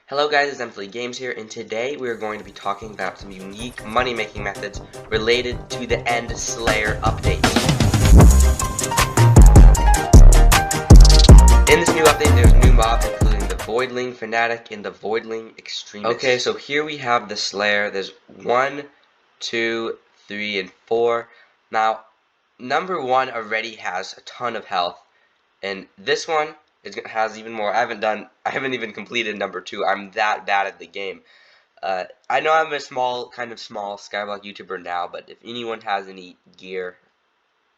Hello guys, it's Midgame here, and today we are going to be talking about some unique money-making methods related to the End Slayer update. In this new update, there's new mobs including the Voidling Fanatic and the Voidling Extremist. Okay, so here we have the Slayer. There's 1, 2, 3, and 4. Now, number 1 already has a ton of health, and this one has even more. I haven't even completed number 2. I'm that bad at the game. I know I'm a kind of small Skyblock YouTuber now, but if anyone has any gear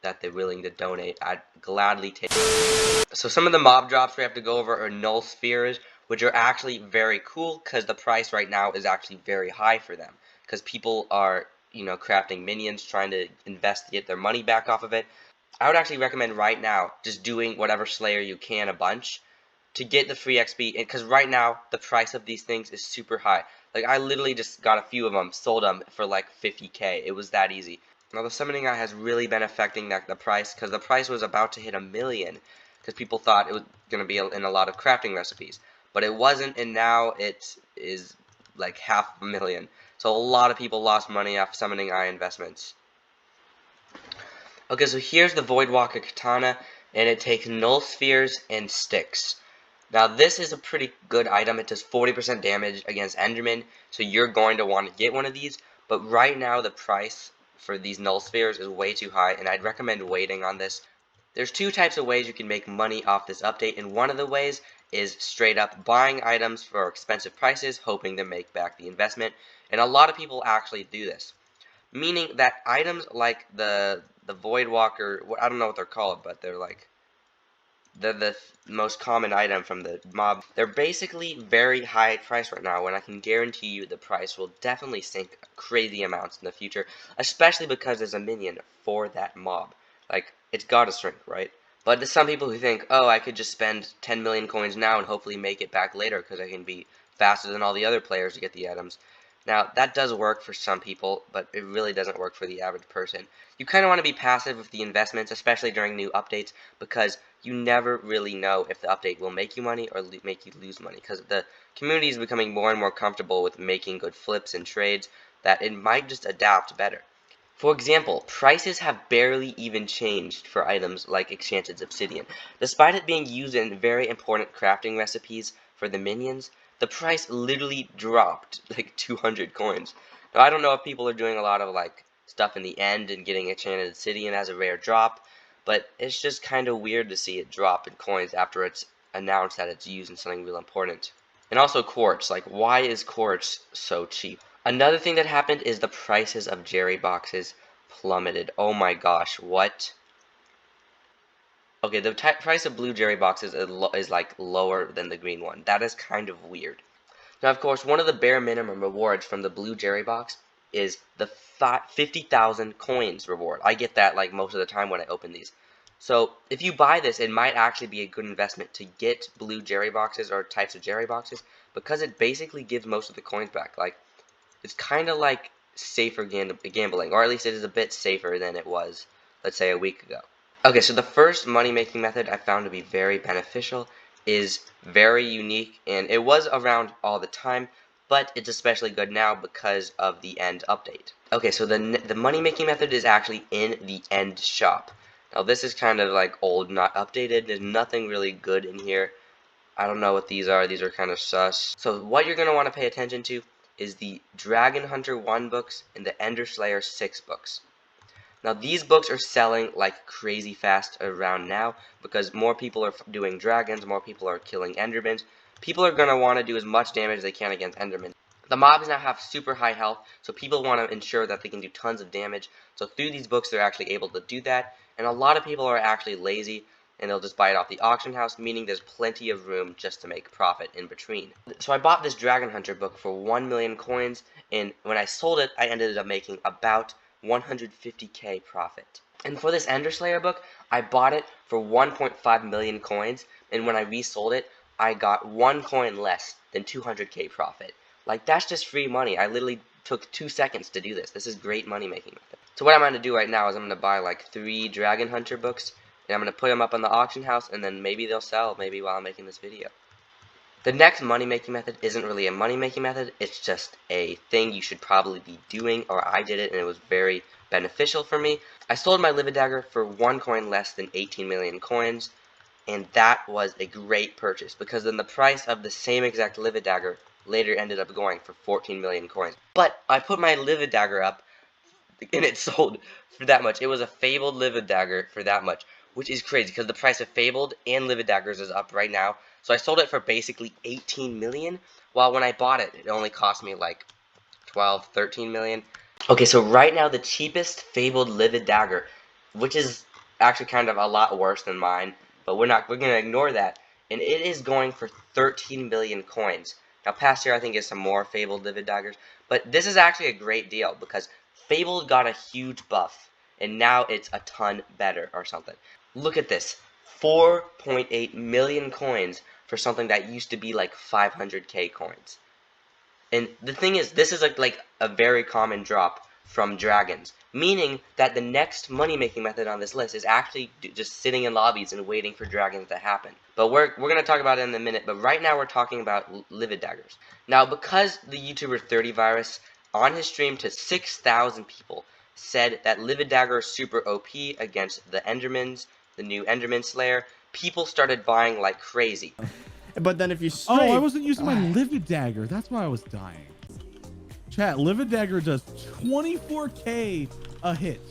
that they're willing to donate, I'd gladly take it. So some of the mob drops we have to go over are null spheres, which are actually very cool because the price right now is actually very high for them because people are, crafting minions, trying to invest to get their money back off of it. I would actually recommend right now just doing whatever Slayer you can a bunch to get the free XP, because right now the price of these things is super high. Like, I literally just got a few of them, sold them for like 50k. It was that easy. Now the summoning guy has really been affecting the price, because the price was about to hit 1 million, because people thought it was going to be in a lot of crafting recipes, but it wasn't, and now it is like 500,000. So a lot of people lost money off summoning eye investments. Okay, so here's the Voidwalker Katana, and it takes null spheres and sticks. Now this is a pretty good item. It does 40% damage against Enderman, so you're going to want to get one of these. But right now the price for these null spheres is way too high, and I'd recommend waiting on this. There's two types of ways you can make money off this update, and one of the ways is straight up buying items for expensive prices, hoping to make back the investment. And a lot of people actually do this. Meaning that items like the Voidwalker, I don't know what they're called, but they're like the most common item from the mob. They're basically very high price right now, when I can guarantee you the price will definitely sink crazy amounts in the future, especially because there's a minion for that mob. Like, it's gotta shrink, right? But there's some people who think, oh, I could just spend 10 million coins now and hopefully make it back later because I can be faster than all the other players to get the items. Now, that does work for some people, but it really doesn't work for the average person. You kind of want to be passive with the investments, especially during new updates, because you never really know if the update will make you money or make you lose money, because the community is becoming more and more comfortable with making good flips and trades that it might just adapt better. For example, prices have barely even changed for items like Enchanted Obsidian. Despite it being used in very important crafting recipes for the minions, the price literally dropped like 200 coins. Now, I don't know if people are doing a lot of like stuff in the end and getting Enchanted Obsidian as a rare drop, but it's just kind of weird to see it drop in coins after it's announced that it's used in something real important. And also quartz, like, why is quartz so cheap? Another thing that happened is the prices of Jerry boxes plummeted. Oh my gosh, what? Okay, the price of blue Jerry boxes is like lower than the green one. That is kind of weird. Now, of course, one of the bare minimum rewards from the blue Jerry box is the 50,000 coins reward. I get that like most of the time when I open these. So if you buy this, it might actually be a good investment to get blue Jerry boxes or types of Jerry boxes, because it basically gives most of the coins back. Like, it's kind of like safer gambling, or at least it is a bit safer than it was, let's say, a week ago. Okay, so the first money-making method I found to be very beneficial is very unique, and it was around all the time, but it's especially good now because of the End update. Okay, so the money-making method is actually in the End shop. Now, this is kind of like old, not updated. There's nothing really good in here. I don't know what these are. These are kind of sus. So what you're going to want to pay attention to is the Dragon Hunter 1 books and the Ender Slayer 6 books. Now, these books are selling like crazy fast around now because more people are doing dragons, more people are killing endermans. People are going to want to do as much damage as they can against endermen. The mobs now have super high health, so people want to ensure that they can do tons of damage. So through these books, they're actually able to do that. And a lot of people are actually lazy, and they'll just buy it off the auction house, meaning there's plenty of room just to make profit in between. So I bought this Dragon Hunter book for 1 million coins, and when I sold it, I ended up making about 150k profit. And for this Ender Slayer book, I bought it for 1.5 million coins, and when I resold it, I got 1 coin less than 200k profit. Like, that's just free money. I literally took 2 seconds to do this. This is great money making method. So what I'm going to do right now is I'm going to buy like 3 Dragon Hunter books, and I'm going to put them up on the auction house, and then maybe they'll sell maybe while I'm making this video. The next money-making method isn't really a money-making method, it's just a thing you should probably be doing, or I did it and it was very beneficial for me. I sold my Livid Dagger for 1 coin less than 18 million coins, and that was a great purchase, because then the price of the same exact Livid Dagger later ended up going for 14 million coins. But I put my Livid Dagger up, and it sold for that much. It was a Fabled Livid Dagger for that much, which is crazy, because the price of Fabled and Livid Daggers is up right now. So I sold it for basically 18 million, while when I bought it, it only cost me like 12, 13 million. Okay, so right now the cheapest Fabled Livid Dagger, which is actually kind of a lot worse than mine, but we're gonna ignore that, and it is going for 13 million coins. Now past year I think is some more Fabled Livid Daggers, but this is actually a great deal because Fabled got a huge buff, and now it's a ton better or something. Look at this, 4.8 million coins for something that used to be like 500k coins. And the thing is, this is like a very common drop from dragons, meaning that the next money-making method on this list is actually just sitting in lobbies and waiting for dragons to happen. But we're going to talk about it in a minute, but right now we're talking about Livid Daggers. Now, because the YouTuber 30virus on his stream to 6,000 people said that Livid Dagger is super OP against the Endermans, the new Enderman Slayer, people started buying like crazy. But then if you strafe, I wasn't using my Livid Dagger. That's why I was dying. Chat, Livid Dagger does 24k a hit.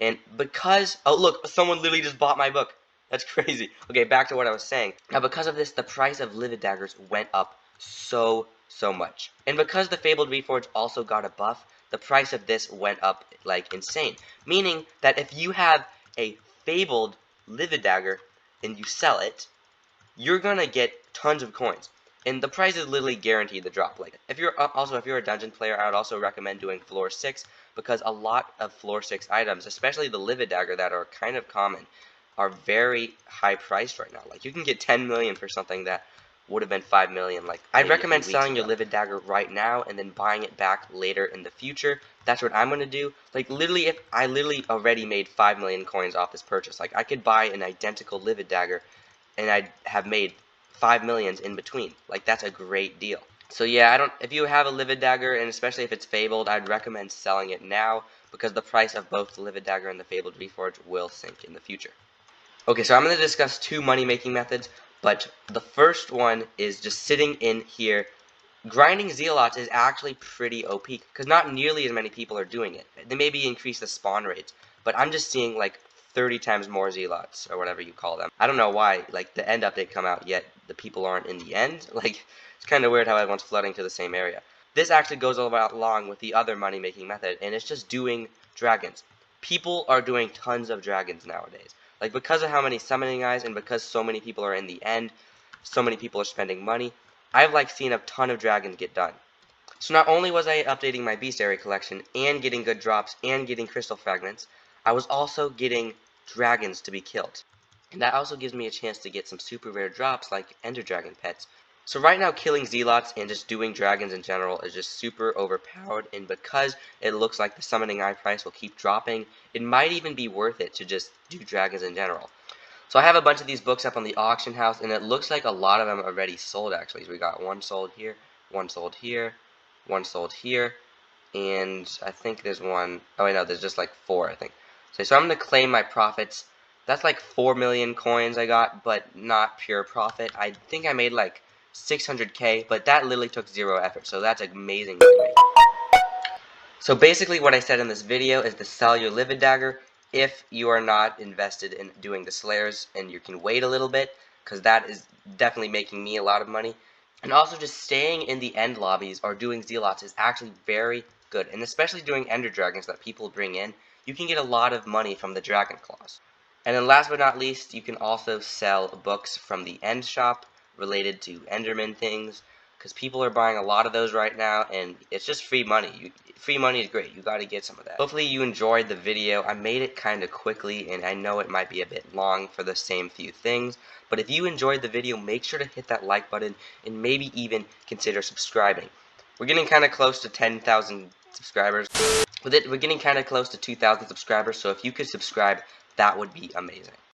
And because, oh look, someone literally just bought my book. That's crazy. Okay, back to what I was saying. Now because of this, the price of Livid Daggers went up so much. And because the Fabled Reforged also got a buff, the price of this went up like insane. Meaning that if you have a Fabled Livid Dagger and you sell it, you're gonna get tons of coins, and the price is literally guaranteed to drop. Like if you're a dungeon player, I would also recommend doing floor 6, because a lot of floor 6 items, especially the Livid Dagger that are kind of common, are very high priced right now. Like you can get 10 million for something that would have been 5 million. Like I'd recommend selling your Livid Dagger right now and then buying it back later in the future. That's what I'm gonna do. Like literally, if I literally already made 5 million coins off this purchase, like I could buy an identical Livid Dagger and I'd have made 5 millions in between. Like that's a great deal. So yeah, if you have a Livid Dagger, and especially if it's Fabled, I'd recommend selling it now, because the price of both the Livid Dagger and the Fabled Reforged will sink in the future. Okay, so I'm going to discuss 2 money-making methods, but the first one is just sitting in here. Grinding Zealots is actually pretty OP, because not nearly as many people are doing it. They maybe increase the spawn rates, but I'm just seeing like 30 times more Zealots, or whatever you call them. I don't know why, like, the end update come out, yet the people aren't in the end. Like, it's kind of weird how everyone's flooding to the same area. This actually goes along with the other money-making method, and it's just doing dragons. People are doing tons of dragons nowadays. Like, because of how many summoning eyes, and because so many people are in the end, so many people are spending money, I've, like, seen a ton of dragons get done. So not only was I updating my bestiary collection, and getting good drops, and getting crystal fragments, I was also getting dragons to be killed. And that also gives me a chance to get some super rare drops like Ender Dragon pets. So right now killing Zealots and just doing dragons in general is just super overpowered, and because it looks like the summoning eye price will keep dropping, it might even be worth it to just do dragons in general. So I have a bunch of these books up on the auction house, and it looks like a lot of them are already sold actually. So we got one sold here, one sold here, one sold here, and I think there's one, oh wait no, there's just like 4 I think. So I'm going to claim my profits. That's like 4 million coins I got, but not pure profit. I think I made like 600k, but that literally took 0 effort, so that's amazing money making. So basically what I said in this video is to sell your Livid Dagger if you are not invested in doing the Slayers, and you can wait a little bit, because that is definitely making me a lot of money. And also just staying in the end lobbies or doing Zealots is actually very good, and especially doing Ender Dragons that people bring in, you can get a lot of money from the Dragon Claws. And then last but not least, you can also sell books from the end shop related to Enderman things, because people are buying a lot of those right now, and it's just free money. Free money is great. You got to get some of that. Hopefully you enjoyed the video. I made it kind of quickly, and I know it might be a bit long for the same few things, but if you enjoyed the video, make sure to hit that like button, and maybe even consider subscribing. We're getting kind of close to 10,000 subscribers. We're getting kind of close to 2,000 subscribers, so if you could subscribe, that would be amazing.